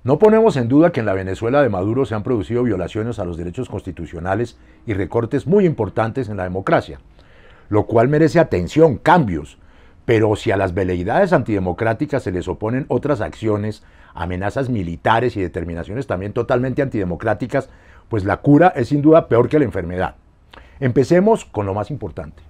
No ponemos en duda que en la Venezuela de Maduro se han producido violaciones a los derechos constitucionales y recortes muy importantes en la democracia, lo cual merece atención, cambios, pero si a las veleidades antidemocráticas se les oponen otras acciones, amenazas militares y determinaciones también totalmente antidemocráticas, pues la cura es sin duda peor que la enfermedad. Empecemos con lo más importante.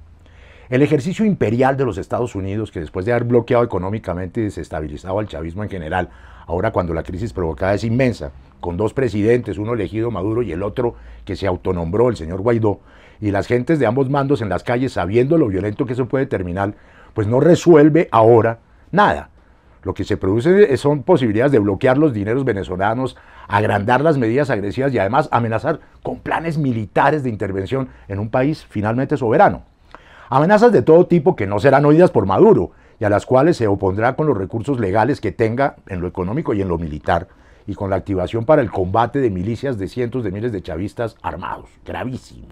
El ejercicio imperial de los Estados Unidos, que después de haber bloqueado económicamente y desestabilizado al chavismo en general, ahora cuando la crisis provocada es inmensa, con dos presidentes, uno elegido Maduro y el otro que se autonombró, el señor Guaidó, y las gentes de ambos mandos en las calles sabiendo lo violento que eso puede terminar, pues no resuelve ahora nada. Lo que se produce son posibilidades de bloquear los dineros venezolanos, agrandar las medidas agresivas y además amenazar con planes militares de intervención en un país finalmente soberano. Amenazas de todo tipo que no serán oídas por Maduro y a las cuales se opondrá con los recursos legales que tenga en lo económico y en lo militar y con la activación para el combate de milicias de cientos de miles de chavistas armados. Gravísimo.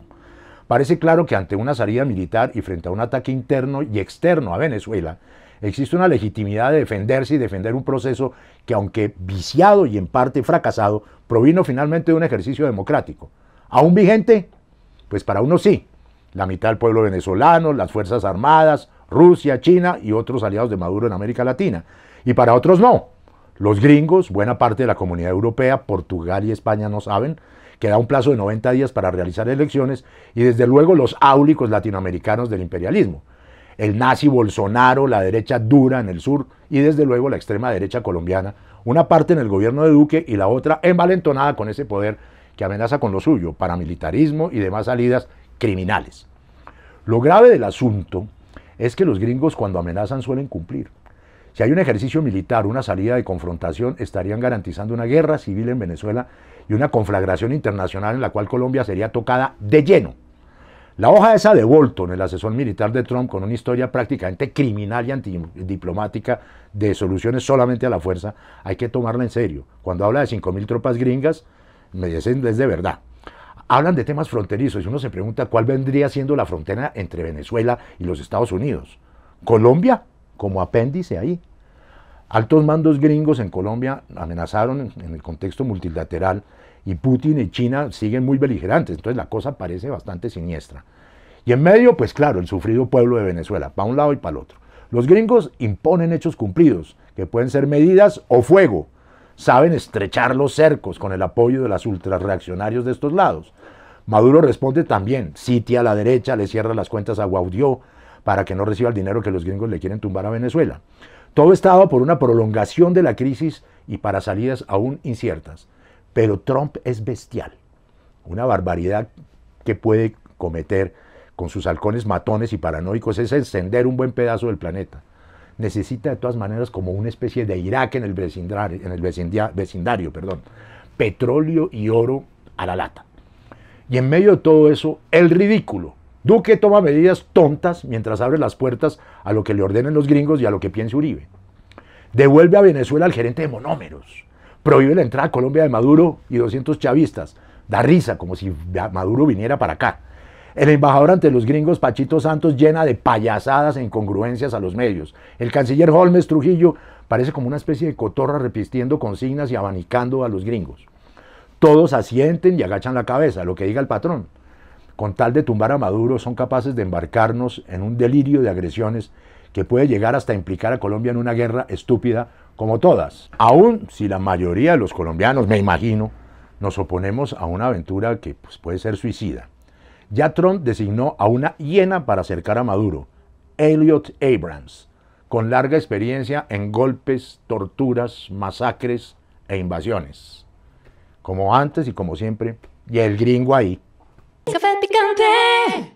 Parece claro que ante una salida militar y frente a un ataque interno y externo a Venezuela, existe una legitimidad de defenderse y defender un proceso que, aunque viciado y en parte fracasado, provino finalmente de un ejercicio democrático. ¿Aún vigente? Pues para unos sí. La mitad del pueblo venezolano, las Fuerzas Armadas, Rusia, China y otros aliados de Maduro en América Latina. Y para otros no. Los gringos, buena parte de la comunidad europea, Portugal y España no saben, que da un plazo de 90 días para realizar elecciones, y desde luego los áulicos latinoamericanos del imperialismo. El nazi Bolsonaro, la derecha dura en el sur y desde luego la extrema derecha colombiana, una parte en el gobierno de Duque y la otra envalentonada con ese poder que amenaza con lo suyo, paramilitarismo y demás salidas criminales. Lo grave del asunto es que los gringos cuando amenazan suelen cumplir. Si hay un ejercicio militar, una salida de confrontación, estarían garantizando una guerra civil en Venezuela y una conflagración internacional en la cual Colombia sería tocada de lleno. La hoja esa de Bolton, el asesor militar de Trump, con una historia prácticamente criminal y antidiplomática de soluciones solamente a la fuerza, hay que tomarla en serio. Cuando habla de 5.000 tropas gringas, es de verdad. Hablan de temas fronterizos y uno se pregunta cuál vendría siendo la frontera entre Venezuela y los Estados Unidos. ¿Colombia? Como apéndice ahí. Altos mandos gringos en Colombia amenazaron en el contexto multilateral y Putin y China siguen muy beligerantes, entonces la cosa parece bastante siniestra. Y en medio, pues claro, el sufrido pueblo de Venezuela, para un lado y para el otro. Los gringos imponen hechos cumplidos, que pueden ser medidas o fuego. Saben estrechar los cercos con el apoyo de los ultrarreaccionarios de estos lados. Maduro responde también, sitia a la derecha, le cierra las cuentas a Guaidó para que no reciba el dinero que los gringos le quieren tumbar a Venezuela. Todo está dado por una prolongación de la crisis y para salidas aún inciertas. Pero Trump es bestial, una barbaridad que puede cometer con sus halcones matones y paranoicos es encender un buen pedazo del planeta. Necesita de todas maneras como una especie de Irak en el vecindario, petróleo y oro a la lata. Y en medio de todo eso, el ridículo. Duque toma medidas tontas mientras abre las puertas a lo que le ordenen los gringos y a lo que piense Uribe. Devuelve a Venezuela al gerente de monómeros. Prohíbe la entrada a Colombia de Maduro y 200 chavistas. Da risa, como si Maduro viniera para acá. El embajador ante los gringos, Pachito Santos, llena de payasadas e incongruencias a los medios. El canciller Holmes Trujillo parece como una especie de cotorra repitiendo consignas y abanicando a los gringos. Todos asienten y agachan la cabeza, lo que diga el patrón. Con tal de tumbar a Maduro, son capaces de embarcarnos en un delirio de agresiones que puede llegar hasta implicar a Colombia en una guerra estúpida como todas. Aún si la mayoría de los colombianos, me imagino, nos oponemos a una aventura que puede ser suicida. Ya Trump designó a una hiena para acercar a Maduro, Elliot Abrams, con larga experiencia en golpes, torturas, masacres e invasiones. Como antes y como siempre, y el gringo ahí. Café picante.